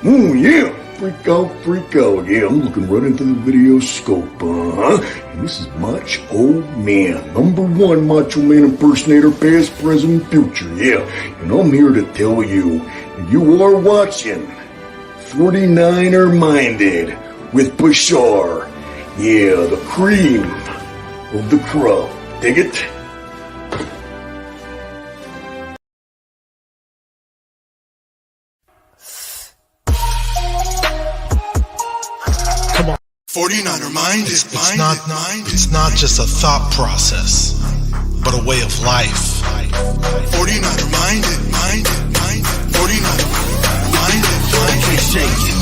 Oh, yeah. Freak out, freak out. Yeah, I'm looking right into the video scope, And this is Macho Man, #1 Macho Man impersonator, past, present, future. Yeah, and I'm here to tell you, you are watching 49er Minded with Bashar. Yeah, the cream of the crop. Dig it? Come on. 49er Mind is It's not just a thought process, but a way of life. 49er Minded. 49er Minded. Can't shake it.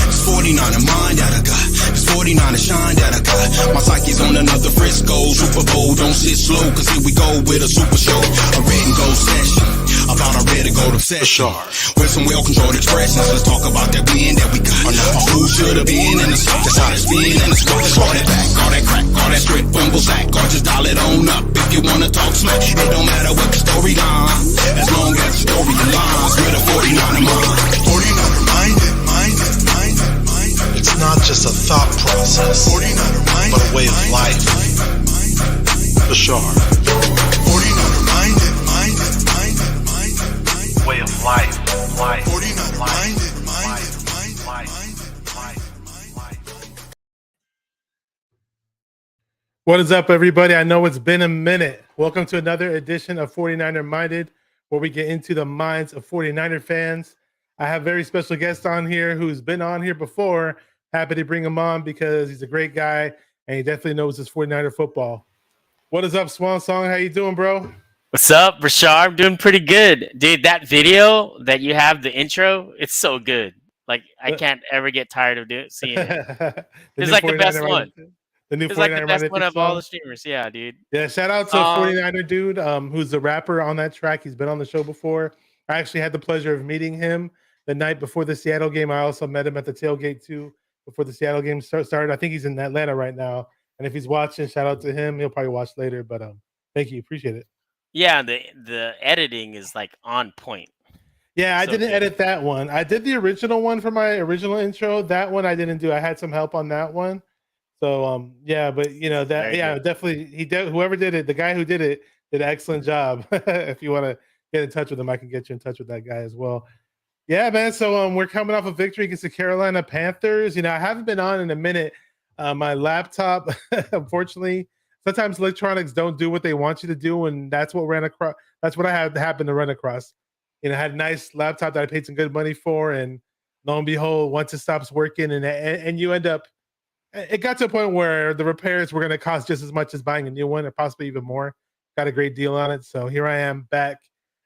It's 49er Mind that I got. It's 49er Shine that I got. My psyche's on another Frisco Super Bowl. Don't sit slow, cause here we go with a super show. A red and gold session about a red and gold obsession. With some well-controlled expressions, let's talk about that win that we got. Who should have been in the spot? That's how it's been in the spot. All that back, all that crack, all that straight bumble sack. Or just dial it on up if you wanna talk smack. It don't matter what the storyline, as long as the story aligns with a 49er mind. 49er Minded. It's not just a thought process, 49er Minded. but a way of life. Bashar. 49er Minded. Way of life. 49er Minded. What is up, everybody? I know it's been a minute. Welcome to another edition of 49er Minded, where we get into the minds of 49er fans. I have a very special guest on here who's been on here before. Happy to bring him on because he's a great guy and he definitely knows his 49er football. What is up, SwanSong? How you doing, bro? What's up, Rashard? I'm doing pretty good. Dude, that video that you have, the intro, it's so good. Like, I can't ever get tired of seeing it. It's like the best one. The new It's like the 49er best Minded one of song. all the streamers. Yeah, dude. Yeah, shout out to 49er dude, who's the rapper on that track. He's been on the show before. I actually had the pleasure of meeting him the night before the Seattle game. I also met him at the tailgate too before the Seattle game started. I think he's in Atlanta right now. And if he's watching, shout out to him. He'll probably watch later. But thank you, appreciate it. Yeah, the editing is like on point. Yeah, I So didn't good. edit that one. I did the original one for my original intro. That one I didn't do. I had some help on that one. So yeah, but you know that Very good. definitely whoever did it, the guy who did it did an excellent job. If you want to get in touch with him, I can get you in touch with that guy as well. Yeah, man. So we're coming off a victory against the Carolina Panthers. You know, I haven't been on in a minute. My laptop, unfortunately, sometimes electronics don't do what they want you to do, and that's what ran across. That's what I had happened to run across. You know, I had a nice laptop that I paid some good money for, and lo and behold, once it stops working, and you end up, it got to a point where the repairs were going to cost just as much as buying a new one, or possibly even more. Got a great deal on it, so here I am back,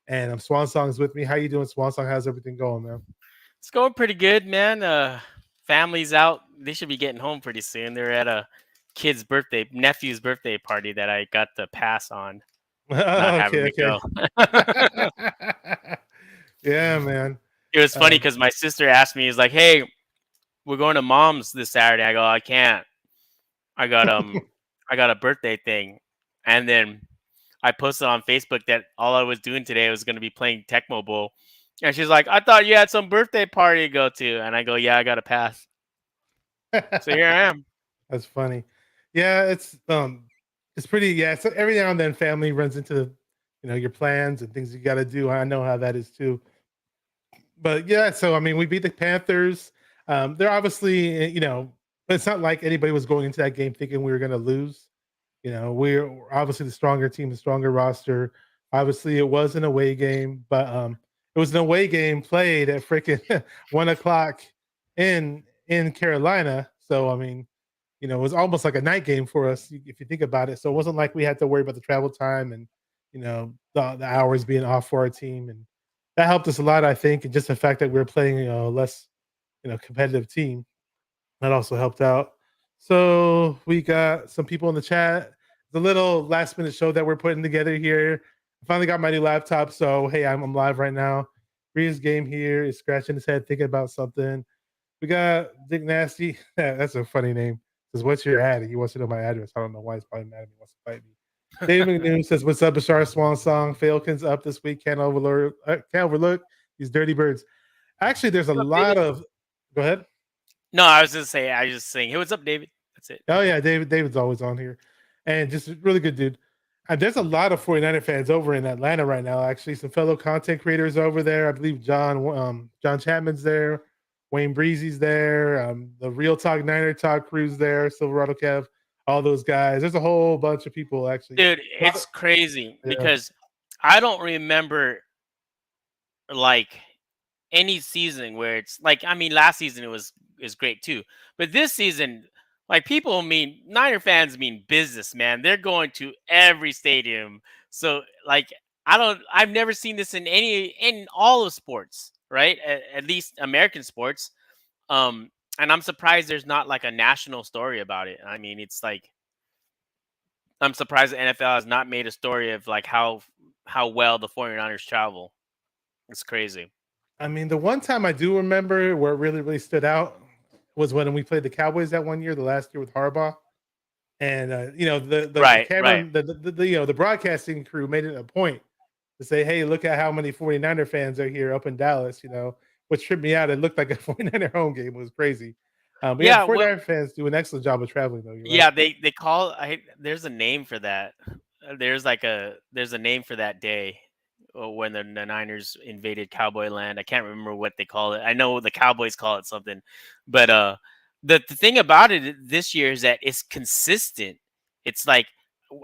and SwanSong's with me. How you doing, SwanSong? How's everything going, man? It's going pretty good, man. Family's out. They should be getting home pretty soon. They're at a nephew's birthday party that I got the pass on. Not having to go. Yeah, man. It was funny because my sister asked me, "Is like, hey, we're going to mom's this Saturday." I go, "I can't. I got I got a birthday thing." And then I posted on Facebook that all I was doing today was going to be playing Tecmo Bowl. And she's like, "I thought you had some birthday party to go to." And I go, "Yeah, I got a pass." So here I am. That's funny. Yeah, it's pretty. Yeah, so every now and then, family runs into your plans and things you got to do. I know how that is too. But yeah, so I mean, we beat the Panthers. They're obviously, it's not like anybody was going into that game thinking we were going to lose. You know, we're obviously the stronger team, the stronger roster. Obviously, it was an away game, but it was an away game played at freaking 1:00 in Carolina. So I mean, it was almost like a night game for us if you think about it. So it wasn't like we had to worry about the travel time and the hours being off for our team, and that helped us a lot, I think. And just the fact that we were playing less competitive team, that also helped out. So we got some people in the chat. The little last minute show that we're putting together here. I finally got my new laptop, so hey, I'm live right now. Bree's game here is scratching his head thinking about something. We got Dick Nasty. That's a funny name. Says, "What's your ad?" He wants to know my address. I don't know why he's probably mad at me. He wants to fight me. David McNew says, "What's up, Bashar SwanSong? Falcons up this week. Can't overlook these dirty birds." Actually, there's a lot of Go ahead. No, I was just saying. I was just saying, hey, what's up, David? That's it. Oh yeah, David's always on here, and just a really good dude. And there's a lot of 49er fans over in Atlanta right now. Actually, some fellow content creators over there. I believe John Chapman's there, Wayne Breezy's there, the Real Talk Niner Talk crew's there, Silverado Kev, all those guys. There's a whole bunch of people actually. Dude, it's crazy Yeah. because I don't remember like any season where it's like, I mean, last season is great too, but this season, like, people mean Niner fans mean business, man. They're going to every stadium. So like, I've never seen this in all of sports, right? At least American sports. Um, and I'm surprised there's not like a national story about it. I mean, it's like, I'm surprised the NFL has not made a story of like how well the 49ers travel. It's crazy. I mean, the one time I do remember where it really, really stood out was when we played the Cowboys that one year, the last year with Harbaugh. And the Right, camera, right. the broadcasting crew made it a point to say, "Hey, look at how many 49er fans are here up in Dallas." Which tripped me out. It looked like a 49er home game. It was crazy. But yeah, the Yeah, well, 49er fans do an excellent job of traveling, though. You're right. yeah, they call there's a name for that. There's a name for that day when the Niners invaded Cowboy Land. I can't remember what they call it. I know the Cowboys call it something, but the thing about it this year is that it's consistent. It's like,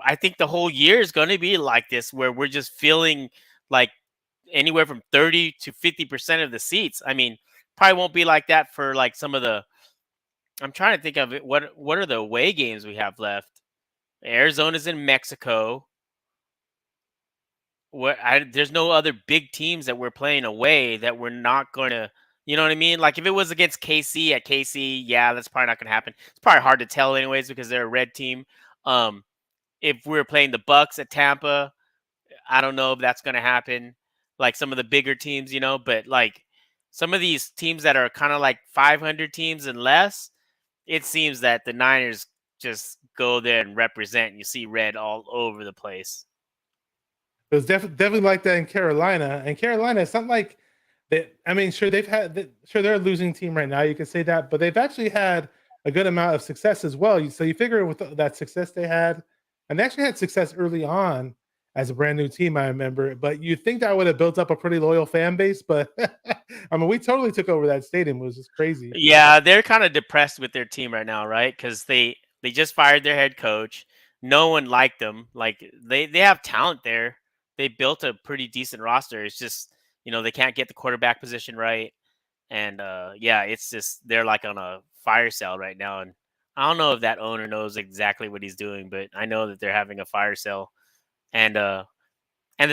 I think the whole year is going to be like this, where we're just filling like anywhere from 30 to 50% of the seats. I mean, probably won't be like that for like some of the. I'm trying to think of it. What are the away games we have left? Arizona's in Mexico. There's no other big teams that we're playing away that we're not going to. You know what I mean? Like, if it was against KC at KC, yeah, that's probably not going to happen. It's probably hard to tell anyways because they're a red team. Um, if we're playing the Bucks at Tampa, I don't know if that's going to happen. Like some of the bigger teams, but like some of these teams that are kind of like 500 teams and less, it seems that the Niners just go there and represent. And you see red all over the place. It was definitely like that in Carolina. And Carolina, it's not like that. I mean, sure they're a losing team right now. You can say that, but they've actually had a good amount of success as well. So you figure with that success they had, and they actually had success early on as a brand new team. I remember, but you think that would have built up a pretty loyal fan base. But I mean, we totally took over that stadium. It was just crazy. Yeah, they're kind of depressed with their team right now, right? Because they just fired their head coach. No one liked them. Like, they have talent there. They built a pretty decent roster. It's just, they can't get the quarterback position right. And yeah, it's just they're like on a fire sale right now. And I don't know if that owner knows exactly what he's doing, but I know that they're having a fire sale. And the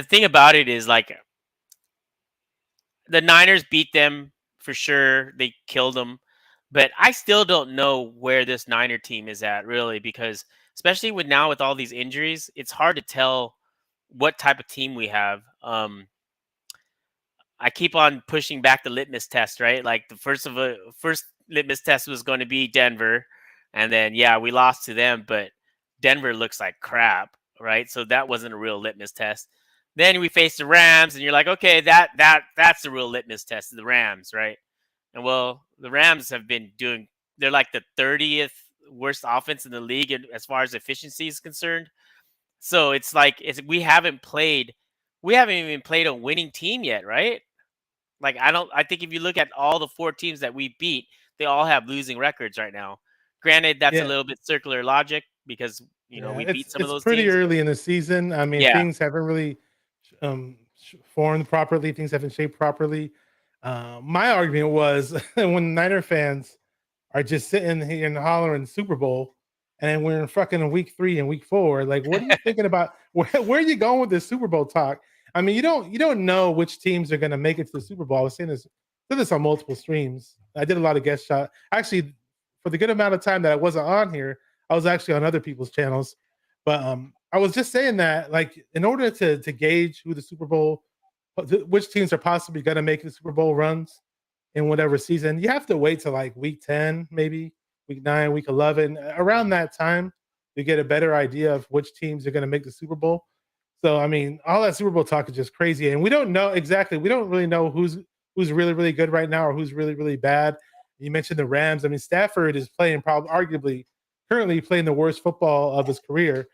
thing about it is, like, the Niners beat them for sure. They killed them. But I still don't know where this Niner team is at, really, because especially with all these injuries, it's hard to tell what type of team we have. I keep on pushing back the litmus test, right? Like, the first litmus test was going to be Denver, and then yeah, we lost to them, but Denver looks like crap, right? So that wasn't a real litmus test. Then we faced the Rams, and you're like, okay, that's the real litmus test, the Rams, right? And well, the Rams have been they're like the 30th worst offense in the league as far as efficiency is concerned. So it's like we haven't even played a winning team yet, right? Like, I think if you look at all the 4 teams that we beat, they all have losing records right now. Granted, that's a Yeah, little bit circular logic because, yeah. we beat some of It's those pretty teams. early in the season. I mean, Yeah. things haven't really formed properly. Things haven't shaped properly. My argument was when Niner fans are just sitting here and hollering Super Bowl, and then we're in fucking week 3 and week 4. Like, what are you thinking about? Where are you going with this Super Bowl talk? I mean, you don't know which teams are going to make it to the Super Bowl. I was saying this on multiple streams. I did a lot of guest shot. Actually, for the good amount of time that I wasn't on here, I was actually on other people's channels. But I was just saying that, like, in order to gauge who the Super Bowl, which teams are possibly going to make the Super Bowl runs in whatever season, you have to wait till like week 10, maybe week 9, week 11, around that time to get a better idea of which teams are going to make the Super Bowl. So, I mean, all that Super Bowl talk is just crazy, and we don't know exactly. We don't really know who's really, really good right now or who's really, really bad. You mentioned the Rams. I mean, Stafford is playing probably arguably currently playing the worst football of his career.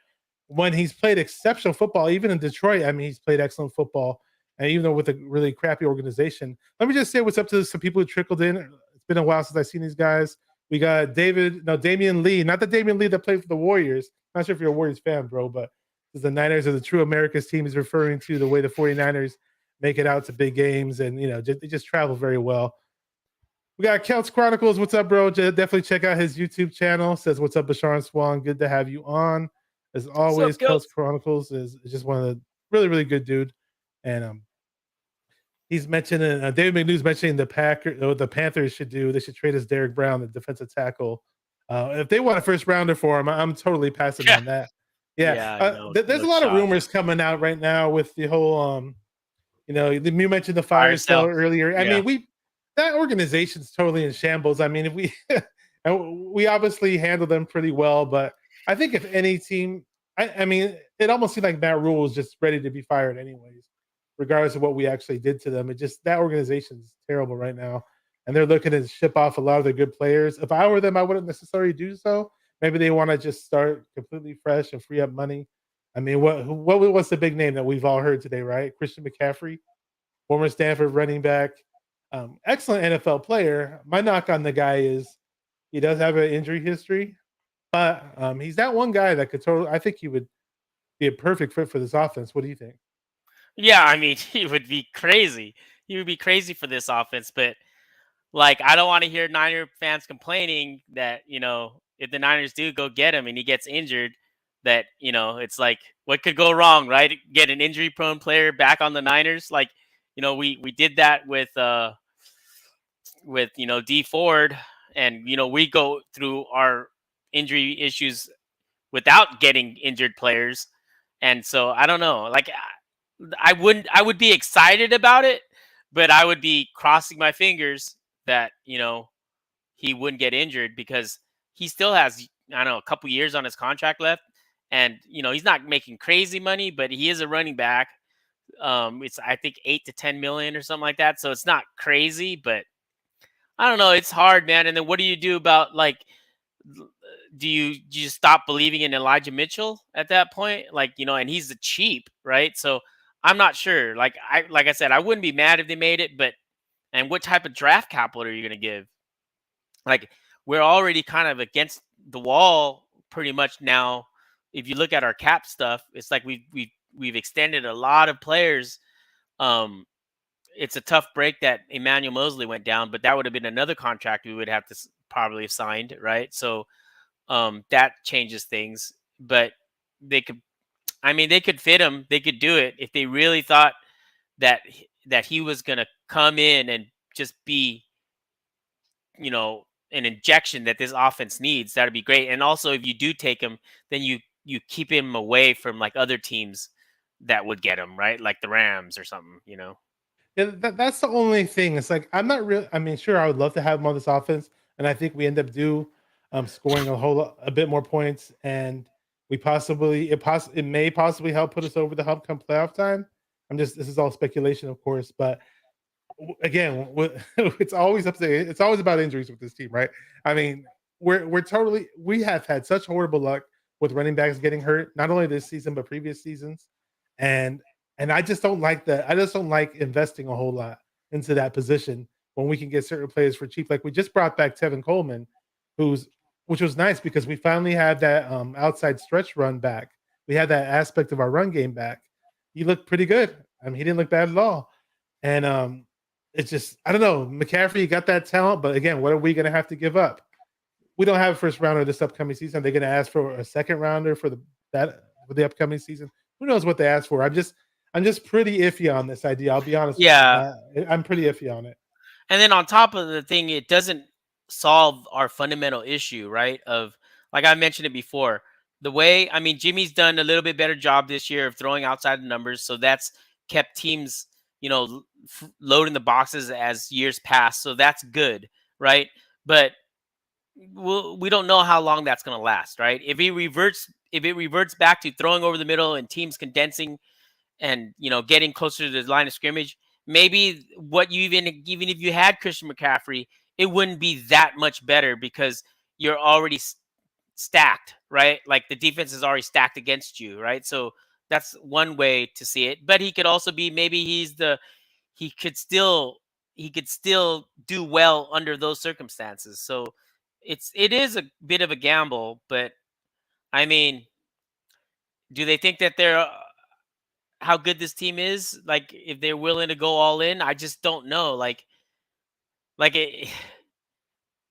When he's played exceptional football, even in Detroit, I mean, he's played excellent football. And even though with a really crappy organization, let me just say what's up to some people who trickled in. It's been a while since I've seen these guys. We got Damian Lee, not the Damian Lee that played for the Warriors. Not sure if you're a Warriors fan, bro, but the Niners are the true America's team. Is referring to the way the 49ers make it out to big games, and they just travel very well. We got Celts Chronicles. What's up, bro? Definitely check out his YouTube channel. Says, what's up, Bashawn Swan? Good to have you on. As always, Celts Chronicles is just one of the really, really good dude. And he's mentioning, David McNew's mentioning the Panthers should trade us Derek Brown, the defensive tackle. If they want a first rounder for him, I'm totally passing on that. There's a lot of rumors coming out right now with the whole, you mentioned the fire sale earlier. I mean, that organization's totally in shambles. I mean, if we obviously handle them pretty well, but I think if any team, I mean, it almost seemed like Matt Rule was just ready to be fired anyways, regardless of what we actually did to them. That organization's terrible right now, and they're looking to ship off a lot of their good players. If I were them, I wouldn't necessarily do so. Maybe they want to just start completely fresh and free up money. I mean, what's the big name that we've all heard today, right? Christian McCaffrey, former Stanford running back. Excellent NFL player. My knock on the guy is he does have an injury history, but he's that one guy that I think he would be a perfect fit for this offense. What do you think? Yeah, I mean, he would be crazy. He would be crazy for this offense, but like, I don't want to hear Niner fans complaining that, if the Niners do go get him and he gets injured, that, it's like, what could go wrong, right? Get an injury-prone player back on the Niners. Like, we did that with D Ford, and we go through our injury issues without getting injured players, and so I don't know. Like, I would be excited about it, but I would be crossing my fingers that he wouldn't get injured, because he still has, I don't know, a couple years on his contract left, and he's not making crazy money, but he is a running back. It's, I think, 8 to 10 million or something like that. So it's not crazy, but I don't know. It's hard, man. And then what do you do about, like, do you just stop believing in Elijah Mitchell at that point? Like, and he's the cheap, right? So I'm not sure. Like I said, I wouldn't be mad if they made it, but, and what type of draft capital are you going to give? Like, we're already kind of against the wall pretty much now. If you look at our cap stuff, it's like we've extended a lot of players. It's a tough break that Emmanuel Mosley went down, but that would have been another contract we would have to probably have signed, right? So that changes things. But they could fit him. They could do it if they really thought that he was going to come in and just be, an injection that this offense needs. That'd be great. And also, if you do take him, then you keep him away from, like, other teams that would get him, right? Like the Rams or something, Yeah, that's the only thing. It's like, I'm not really. I mean, sure, I would love to have him on this offense, and I think we end up scoring a bit more points, and it may possibly help put us over the hump come playoff time. This is all speculation, of course, but again, it's always about injuries with this team, right? I mean, we have had such horrible luck with running backs getting hurt, not only this season but previous seasons, and I just don't like that. I just don't like investing a whole lot into that position when we can get certain players for cheap. Like, we just brought back Tevin Coleman, which was nice because we finally had that outside stretch run back. We had that aspect of our run game back. He looked pretty good. I mean, he didn't look bad at all. And it's just, I don't know, McCaffrey got that talent, but again, what are we going to have to give up? We don't have a first rounder this upcoming season. They're going to ask for a second rounder for the upcoming season. Who knows what they ask for? I'm just pretty iffy on this idea. I'll be honest. Yeah. With you. I'm pretty iffy on it. And then on top of the thing, it doesn't solve our fundamental issue, right? Of, like I mentioned it before, Jimmy's done a little bit better job this year of throwing outside the numbers. So that's kept teams, loading the boxes as years pass. So that's good, right? But we don't know how long that's going to last, right? If it reverts back to throwing over the middle and teams condensing and, getting closer to the line of scrimmage, maybe even if you had Christian McCaffrey, it wouldn't be that much better because you're already stacked, right? Like the defense is already stacked against you, right? So that's one way to see it. But he could also be maybe he could still do well under those circumstances. So it is a bit of a gamble, but I mean, do they think that they're how good this team is? Like if they're willing to go all in, I just don't know. Like it,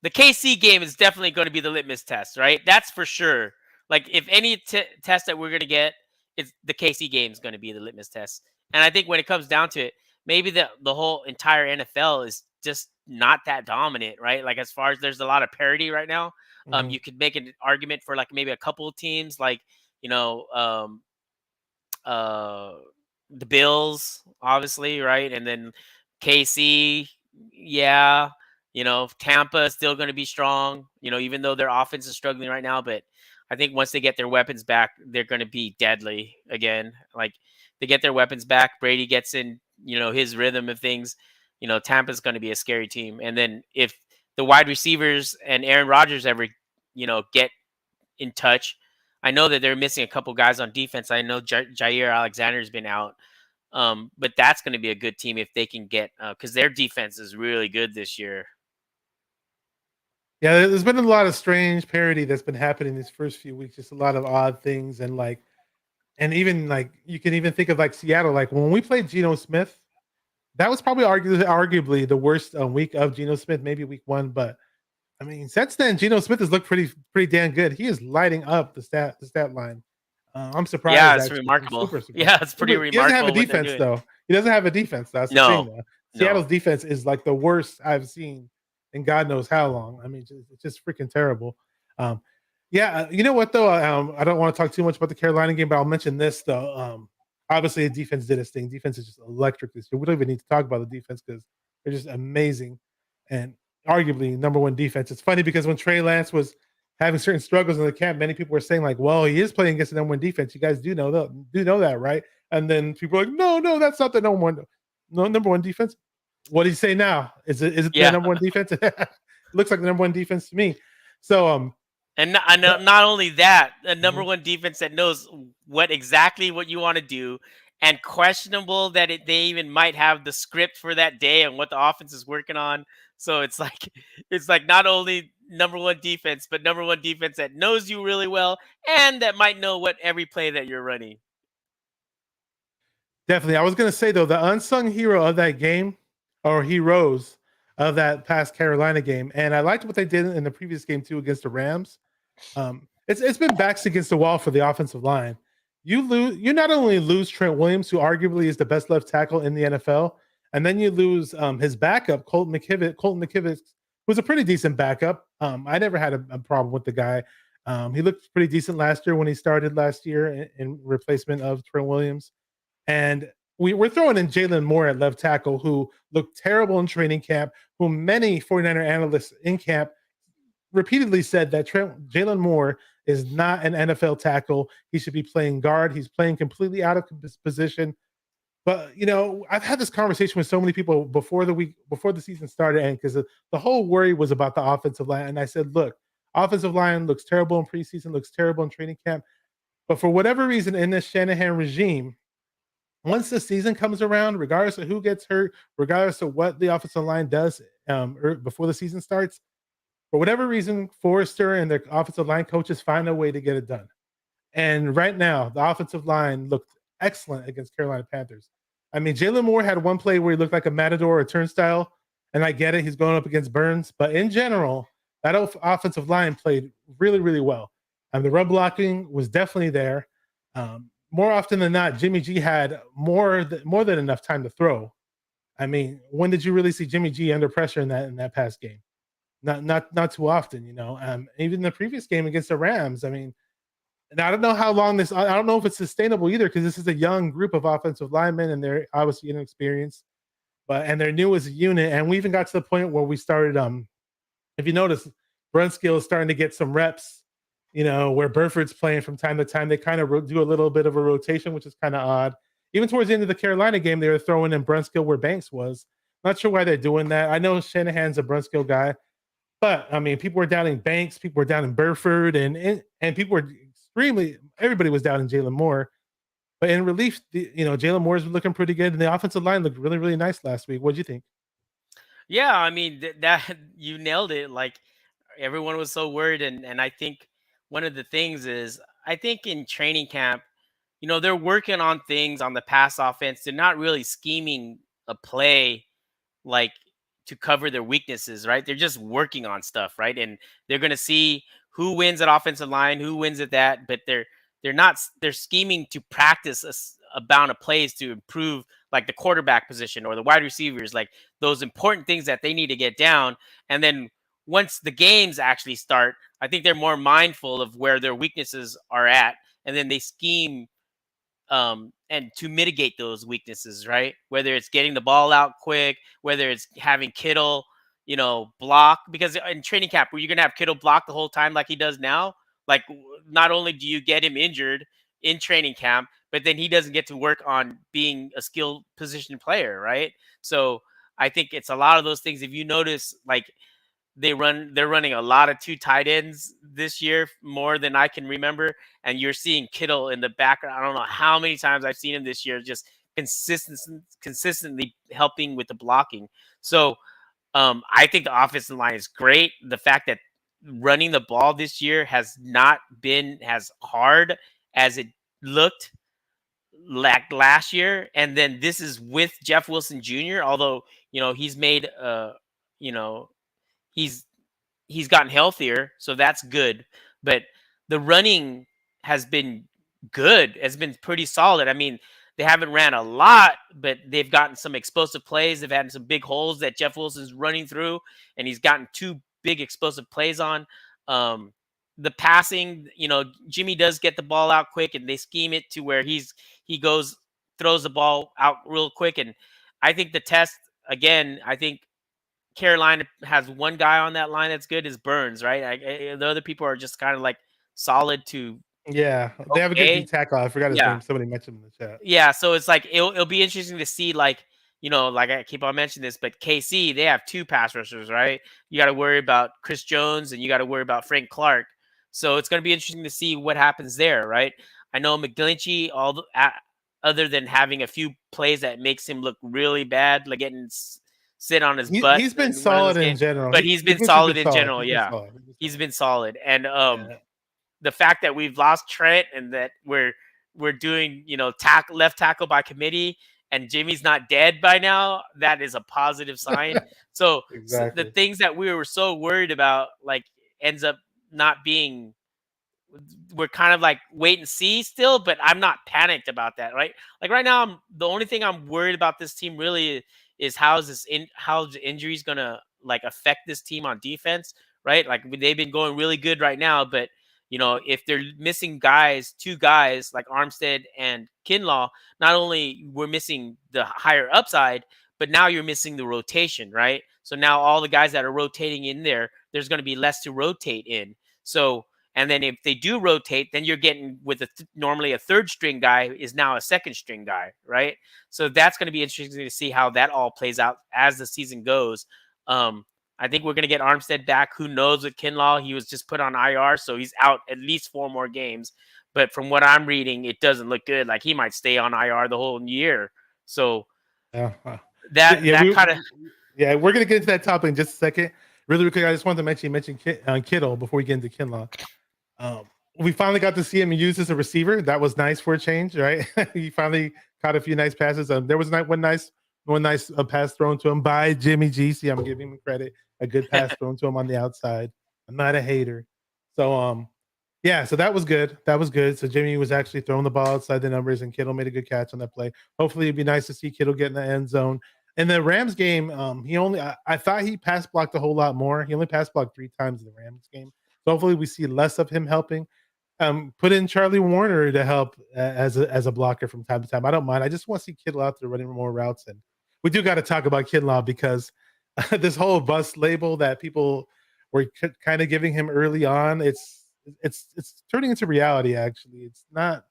the KC game is definitely going to be the litmus test, right? That's for sure. Like if any test that we're going to get, it's the KC game is going to be the litmus test. And I think when it comes down to it, maybe the whole entire NFL is just not that dominant, right? Like as far as there's a lot of parity right now, you could make an argument for like maybe a couple of teams, like you know, uh, the Bills, obviously, right, and then KC, yeah, Tampa is still going to be strong, even though their offense is struggling right now. But I think once they get their weapons back, they're going to be deadly again. Like they get their weapons back, Brady gets in, his rhythm of things. Tampa's going to be a scary team. And then if the wide receivers and Aaron Rodgers ever, get in touch, I know that they're missing a couple guys on defense. I know Jair Alexander's been out. But that's going to be a good team if they can get because their defense is really good this year. Yeah, there's been a lot of strange parity that's been happening these first few weeks. Just a lot of odd things, and even like you can even think of like Seattle. Like when we played Geno Smith, that was probably arguably the worst week of Geno Smith. Maybe week 1, but I mean since then Geno Smith has looked pretty damn good. He is lighting up the stat line. I'm surprised. Yeah, it's remarkable. Yeah, it's pretty remarkable. He doesn't have a defense though. He doesn't have a defense. That's the thing. Though. Seattle's defense is like the worst I've seen in God knows how long. I mean, it's just freaking terrible. Yeah, you know what though? I don't want to talk too much about the Carolina game, but I'll mention this though. Obviously, the defense did its thing. Defense is just electric this year. We don't even need to talk about the defense because they're just amazing and arguably number one defense. It's funny because when Trey Lance was having certain struggles in the camp, many people were saying like, "Well, he is playing against the number one defense. You guys do know that, right?" And then people are like, "No, that's not the number one defense." What do you say now? Is it the number one defense? It looks like the number one defense to me. So, and not only that, a number one defense that knows what you want to do, and questionable that they even might have the script for that day and what the offense is working on. So it's like not only number one defense, but number one defense that knows you really well and that might know what every play that you're running. Definitely. I was going to say though, the unsung hero of that game, or heroes of that past Carolina game, and I liked what they did in the previous game too against the Rams. It's been backs against the wall for the offensive line. You not only lose Trent Williams, who arguably is the best left tackle in the NFL, and then you lose his backup, Colton McKivitz, who's a pretty decent backup. I never had a problem with the guy. He looked pretty decent last year when he started last year in replacement of Trent Williams. And we're throwing in Jalen Moore at left tackle, who looked terrible in training camp, who many 49er analysts in camp repeatedly said that Jalen Moore is not an NFL tackle. He should be playing guard. He's playing completely out of his position. But, I've had this conversation with so many people before the season started, and because the whole worry was about the offensive line. And I said, look, offensive line looks terrible in preseason, looks terrible in training camp. But for whatever reason in this Shanahan regime, once the season comes around, regardless of who gets hurt, regardless of what the offensive line does before the season starts, for whatever reason, Forrester and their offensive line coaches find a way to get it done. And right now, the offensive line looked excellent against Carolina Panthers. I mean, Jalen Moore had one play where he looked like a matador or a turnstile, and I get it. He's going up against Burns. But in general, that offensive line played really, really well. And the run blocking was definitely there. More often than not, Jimmy G had more than enough time to throw. I mean, when did you really see Jimmy G under pressure in that past game? Not too often, Even the previous game against the Rams, I mean, and I don't know how long I don't know if it's sustainable either, because this is a young group of offensive linemen and they're obviously inexperienced, and they're new as a unit. And we even got to the point where we started, if you notice, Brunskill is starting to get some reps, where Burford's playing from time to time. They kind of do a little bit of a rotation, which is kind of odd. Even towards the end of the Carolina game, they were throwing in Brunskill where Banks was. Not sure why they're doing that. I know Shanahan's a Brunskill guy, but I mean, people were doubting Banks, people were down in Burford, and people were extremely. Everybody was down in Jalen Moore. But in relief, Jalen Moore's looking pretty good, and the offensive line looked really, really nice last week. What'd you think? Yeah, I mean that you nailed it. Like everyone was so worried, and I think one of the things is I think in training camp, they're working on things on the pass offense. They're not really scheming a play like to cover their weaknesses, right? They're just working on stuff, right? And they're going to see who wins at offensive line, who wins at that, but they're scheming to practice a bound of plays to improve like the quarterback position or the wide receivers, like those important things that they need to get down. And then once the games actually start, I think they're more mindful of where their weaknesses are at, and then they scheme and to mitigate those weaknesses, right? Whether it's getting the ball out quick, whether it's having Kittle, block, because in training camp, where you're gonna have Kittle block the whole time like he does now, like not only do you get him injured in training camp, but then he doesn't get to work on being a skilled position player, right? So I think it's a lot of those things. If you notice, like they're running a lot of two tight ends this year, more than I can remember. And you're seeing Kittle in the background. I don't know how many times I've seen him this year, just consistently helping with the blocking. So I think the offensive line is great. The fact that running the ball this year has not been as hard as it looked like last year. And then this is with Jeff Wilson Jr., although, he's made, you know, he's gotten healthier, so that's good. But the running has been good. Has been pretty solid. I mean, they haven't ran a lot, but they've gotten some explosive plays. They've had some big holes that Jeff Wilson's running through, and he's gotten two big explosive plays on. The passing, Jimmy does get the ball out quick, and they scheme it to where he throws the ball out real quick. And I think the test again, I think Carolina has one guy on that line that's good is Burns, right? The other people are just kind of like solid to Yeah, they have a good D okay. tackle. I forgot his Yeah. name. Somebody mentioned him in the chat. Yeah. So it's like it'll be interesting to see, like, like I keep on mentioning this, but KC, they have two pass rushers, right? You got to worry about Chris Jones and you got to worry about Frank Clark. So it's going to be interesting to see what happens there, right? I know McGlinchey, other than having a few plays that makes him look really bad, like getting sit on his butt. He's been in one of those solid in games. general. But he's been McGlinchey's solid in solid. general. He's been Yeah, solid. he's been solid. And Yeah. the fact that we've lost Trent and that we're doing left tackle by committee and Jimmy's not dead by now, that is a positive sign. So the Exactly. things that we were so worried about like ends up not being. We're kind of like wait and see still, but I'm not panicked about that, right? Like right now, the only thing I'm worried about this team really is how's the injuries gonna like affect this team on defense, right? Like they've been going really good right now, but if they're missing two guys like Armstead and Kinlaw, not only we're missing the higher upside, but now you're missing the rotation, right? So now all the guys that are rotating in there's going to be less to rotate in. So, and then if they do rotate, then you're getting with normally a third string guy is now a second string guy, right? So that's going to be interesting to see how that all plays out as the season goes. I think we're going to get Armstead back. Who knows with Kinlaw? He was just put on IR, so he's out at least 4 more games. But from what I'm reading, it doesn't look good. Like he might stay on IR the whole year. So Yeah. that kind of. Yeah, we're gonna get into that topic in just a second. Really quick, I just wanted to mention Kittle before we get into Kinlaw. We finally got to see him used as a receiver. That was nice for a change, right? He finally caught a few nice passes. There was one nice pass thrown to him by Jimmy G. See, I'm giving him credit. A good pass thrown to him on the outside. I'm not a hater. So yeah, so that was good. That was good. So Jimmy was actually throwing the ball outside the numbers, and Kittle made a good catch on that play. Hopefully, it'd be nice to see Kittle get in the end zone. In the Rams game, I thought he pass blocked a whole lot more. He only pass blocked 3 times in the Rams game. So hopefully, we see less of him helping. Put in Charlie Warner to help as a blocker from time to time. I don't mind. I just want to see Kittle out there running more routes. And we do got to talk about Kinlaw because this whole bust label that people were kind of giving him early on, it's turning into reality. Actually, it's not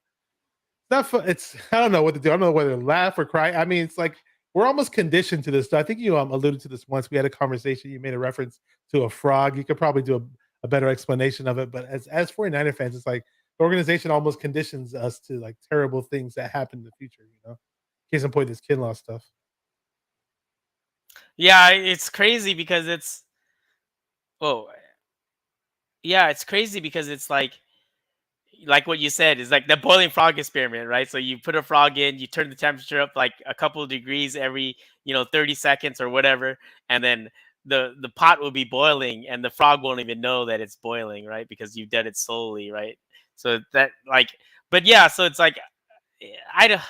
fun. I don't know what to do. I don't know whether to laugh or cry. I mean, it's like we're almost conditioned to this. I think you alluded to this once. We had a conversation. You made a reference to a frog. You could probably do a better explanation of it. But as 49er fans, it's like the organization almost conditions us to like terrible things that happen in the future. Case in point, this Kinlaw stuff. Yeah, it's crazy because oh yeah, it's crazy because it's like what you said is like the boiling frog experiment, right? So you put a frog in, you turn the temperature up like a couple of degrees every 30 seconds or whatever, and then the pot will be boiling and the frog won't even know that it's boiling, right? Because you've done it slowly, right? So that like, but yeah, so it's like I don't-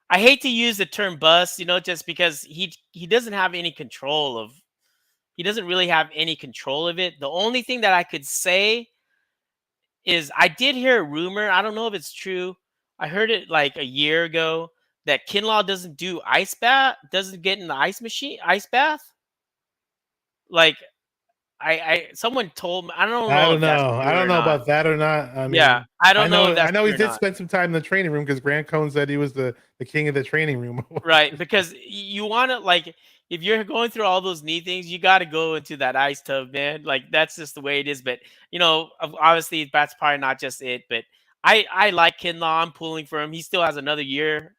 I hate to use the term bust, just because he doesn't have any control of he doesn't really have any control of it. The only thing that I could say is I did hear a rumor. I don't know if it's true. I heard it like a year ago that Kinlaw doesn't do doesn't get in the ice bath. Like someone told me. I don't I know don't if that's know. I true don't or know not. about that or not. I Yeah, mean, I I don't know if know I that's know he true or did not. spend some time in the training room because Grant Cohn said he was the king of the training room. Right, because you want to like if you're going through all those knee things, you got to go into that ice tub, man. Like that's just the way it is. But obviously that's probably not just it. But I like Kinlaw. I'm pulling for him. He still has another year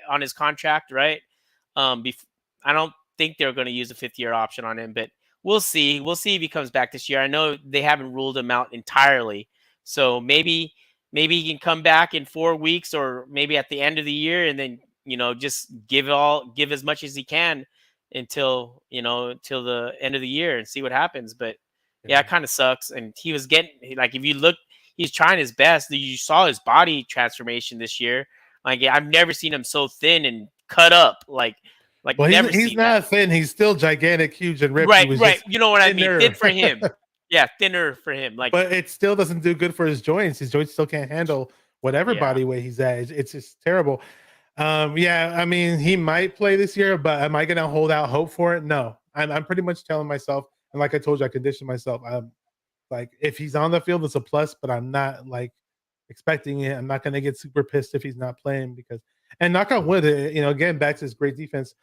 on his contract, right? I don't think they're going to use a fifth-year option on him, but we'll see. We'll see if he comes back this year. I know they haven't ruled him out entirely, so maybe he can come back in 4 weeks or maybe at the end of the year, and then just give as much as he can until the end of the year and see what happens. But yeah, it kind of sucks. And he was getting like if you look, he's trying his best. You saw his body transformation this year. Like I've never seen him so thin and cut up. Like Well, never he's seen that. not thin. He's still gigantic, huge, and ripped. He Right, was right. just You know what I mean? Thin thinner. for him. Yeah, thinner for him. Like But it still doesn't do good for his joints. His joints still can't handle whatever yeah. body weight he's at. It's just terrible. Yeah, I mean, he might play this year, but am I going to hold out hope for it? No. I'm pretty much telling myself, and like I told you, I conditioned myself. I'm like, if he's on the field, it's a plus, but I'm not like expecting it. I'm not going to get super pissed if he's not playing because, and knock on wood, again, back to his great defense.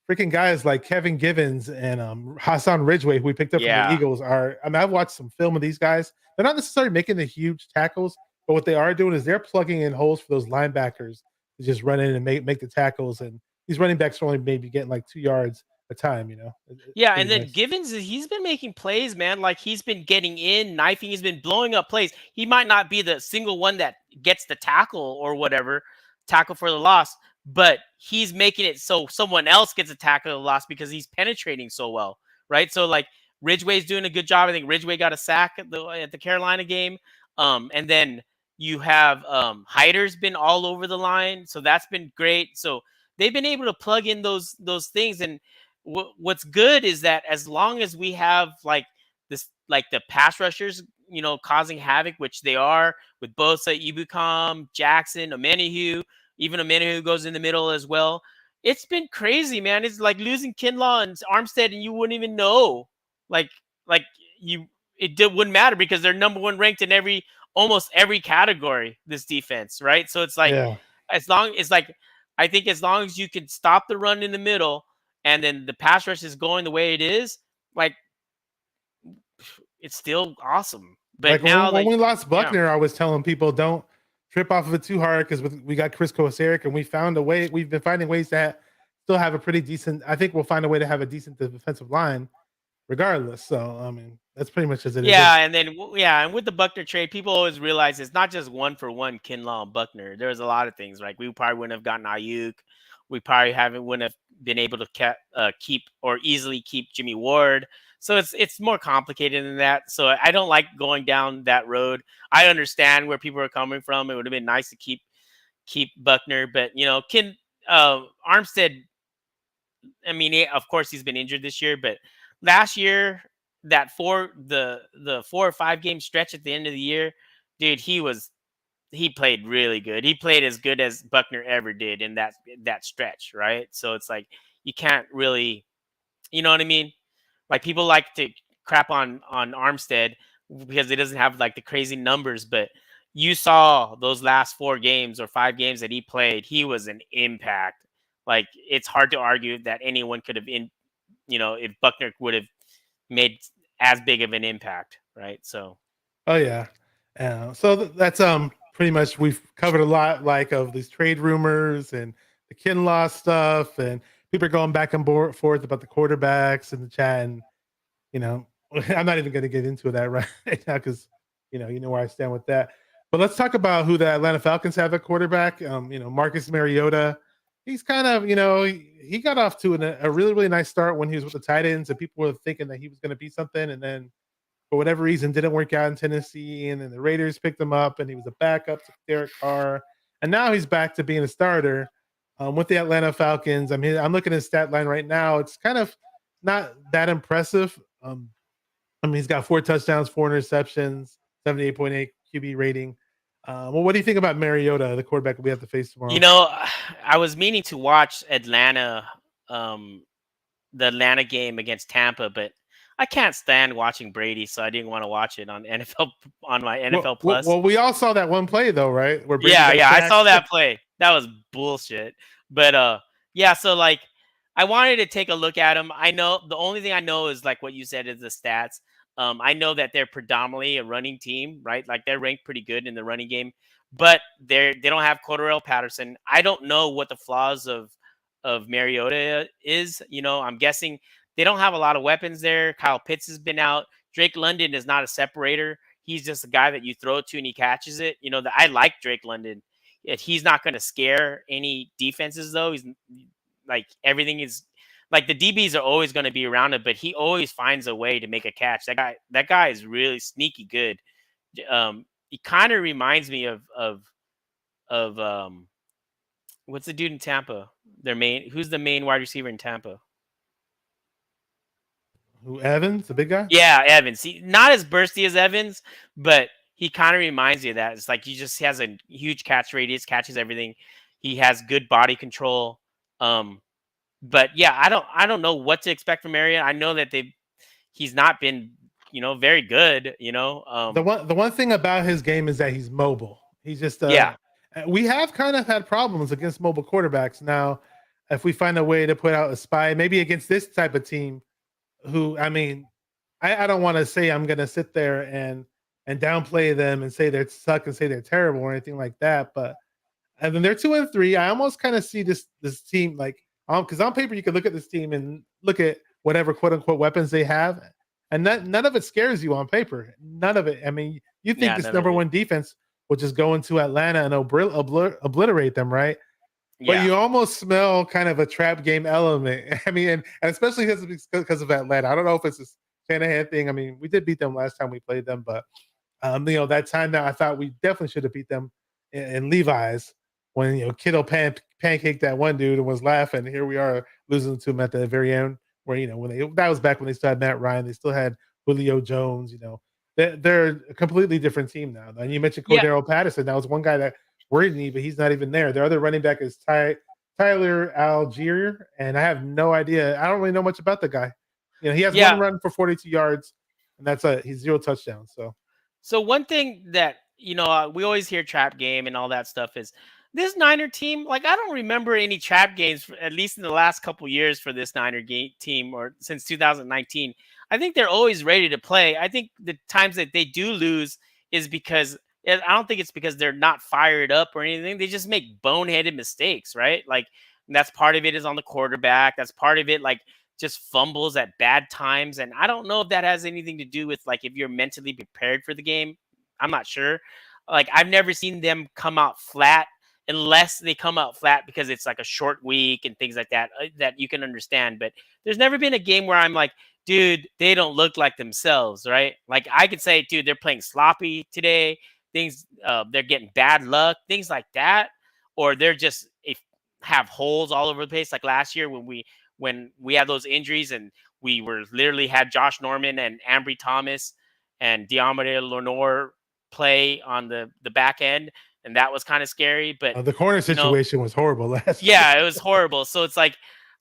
Freaking guys like Kevin Givens and Hassan Ridgeway, who we picked up from the Yeah. Eagles, are. I mean, I've watched some film of these guys. They're not necessarily making the huge tackles, but what they are doing is they're plugging in holes for those linebackers to just run in and make the tackles. And these running backs are only maybe getting like 2 yards a time. It's Yeah, and pretty then nice. Givens, he's been making plays, man. Like he's been getting in, knifing, he's been blowing up plays. He might not be the single one that gets the tackle or whatever, tackle for the loss, but he's making it so someone else gets a tackle for the loss because he's penetrating so well, right? So like Ridgeway's doing a good job. I think Ridgeway got a sack at the Carolina game. And then you have Hyder's been all over the line, so that's been great. So they've been able to plug in those things. And what's good is that as long as we have like this, like the pass rushers, causing havoc, which they are with Bosa, Ibukam, Jackson, Omenihu, even Omenihu goes in the middle as well. It's been crazy, man. It's like losing Kinlaw and Armstead, and you wouldn't even know. Like, like wouldn't matter because they're number one ranked in almost every category. This defense, right? So it's like, Yeah. I think as long as you can stop the run in the middle and then the pass rush is going the way it is, like it's still awesome. But Like now, when like, we lost yeah, Buckner, I was telling people don't trip off of it too hard because we got Chris Kosaric and we found a way. We've been finding ways to still have a pretty decent. I think we'll find a way to have a decent defensive line, regardless. So I mean, that's pretty much as it is. yeah, and then yeah, and with the Buckner trade, people always realize it's not just one for one Kinlaw and Buckner. There's a lot of things. Like we probably wouldn't have gotten Ayuk. We probably wouldn't have been able to keep or easily keep Jimmy Ward. So it's more complicated than that. So I don't like going down that road. I understand where people are coming from. It would have been nice to keep Buckner, but Armstead. I mean, of course he's been injured this year, but last year the 4 or 5 game stretch at the end of the year, dude, he played really good. He played as good as Buckner ever did in that stretch, right? So it's like you can't really, you know what I mean? Like people like to crap on Armstead because he doesn't have like the crazy numbers, but you saw those last 4 games or 5 games that he played, he was an impact. Like it's hard to argue that anyone could have if Buckner would have made as big of an impact, right? So Oh yeah. So that's pretty much we've covered a lot like of these trade rumors and the Kinlaw stuff, and people are going back and forth about the quarterbacks in the chat, and you know I'm not even going to get into that right now because you know where I stand with that. But let's talk about who the Atlanta Falcons have at quarterback. Marcus Mariota. He's kind of he got off to a really nice start when he was with the tight ends, and people were thinking that he was going to be something, and then for whatever reason didn't work out in Tennessee, and then the Raiders picked him up, and he was a backup to Derek Carr, and now he's back to being a starter with the Atlanta Falcons. I mean, I'm looking at his stat line right now; it's kind of not that impressive. I mean, he's got 4 touchdowns, 4 interceptions, 78.8 QB rating. Well, what do you think about Mariota, the quarterback we have to face tomorrow? I was meaning to watch the Atlanta game against Tampa, but I can't stand watching Brady, so I didn't want to watch it on NFL on my NFL Plus. Well, we all saw that one play though, right? Where Brady I saw that play. That was bullshit. But so like I wanted to take a look at him. I know the only thing I know is like what you said is the stats. I know that they're predominantly a running team, right? Like they're ranked pretty good in the running game, but they don't have Cordarrelle Patterson. I don't know what the flaws of Mariota is. I'm guessing they don't have a lot of weapons there. Kyle Pitts has been out. Drake London is not a separator. He's just a guy that you throw it to and he catches it. I like Drake London. He's not going to scare any defenses though. He's like everything is like the DBs are always going to be around him, but he always finds a way to make a catch. That guy is really sneaky good. He kind of reminds me of what's the dude in Tampa? Who's the main wide receiver in Tampa? Who, Evans, the big guy? Yeah, Evans. Not as bursty as Evans, but he kind of reminds me of that. It's like he just has a huge catch radius, catches everything. He has good body control. But yeah, I don't know what to expect from Marion. I know that he's not been, very good, The one thing about his game is that he's mobile. He's just we have kind of had problems against mobile quarterbacks. Now, if we find a way to put out a spy, maybe against this type of team, who I mean, I don't want to say I'm gonna sit there and downplay them and say they suck and say they're terrible or anything like that, but and then they're 2-3. I almost kind of see this team like because on paper you could look at this team and look at whatever quote unquote weapons they have, and none of it scares you on paper. None of it. I mean, you think this number one defense will just go into Atlanta and obliterate them, right? Yeah. But you almost smell kind of a trap game element. I mean, and especially because of Atlanta. I don't know if it's a Shanahan thing. I mean, we did beat them last time we played them, but that time now I thought we definitely should have beat them in Levi's when Kittle pancaked that one dude and was laughing. Here we are losing to him at the very end, where that was back when they still had Matt Ryan. They still had Julio Jones. They're a completely different team now. And you mentioned Cordarrelle Patterson. That was one guy that worried me, but he's not even there. Their other running back is Tyler Algier, and I have no idea. I don't really know much about the guy. He has one run for 42 yards, and that's he's 0 touchdowns. So one thing that we always hear trap game and all that stuff is this Niner team. Like I don't remember any trap games, at least in the last couple years for this Niner team, or since 2019. I think they're always ready to play. I think the times that they do lose is because I don't think it's because they're not fired up or anything. They just make boneheaded mistakes, right? Like that's part of it is on the quarterback. That's part of it, like just fumbles at bad times. And I don't know if that has anything to do with like if you're mentally prepared for the game. I'm not sure. Like I've never seen them come out flat unless they come out flat because it's like a short week and things like that that you can understand. But there's never been a game where I'm like, dude, they don't look like themselves, right? Like I could say, dude, they're playing sloppy today. Things they're getting bad luck, things like that, or they're just have holes all over the place. Like last year when we had those injuries and we were literally had Josh Norman and Ambry Thomas and Diomede Lenore play on the back end, and that was kind of scary. But the corner situation was horrible last year. Yeah, it was horrible. So it's like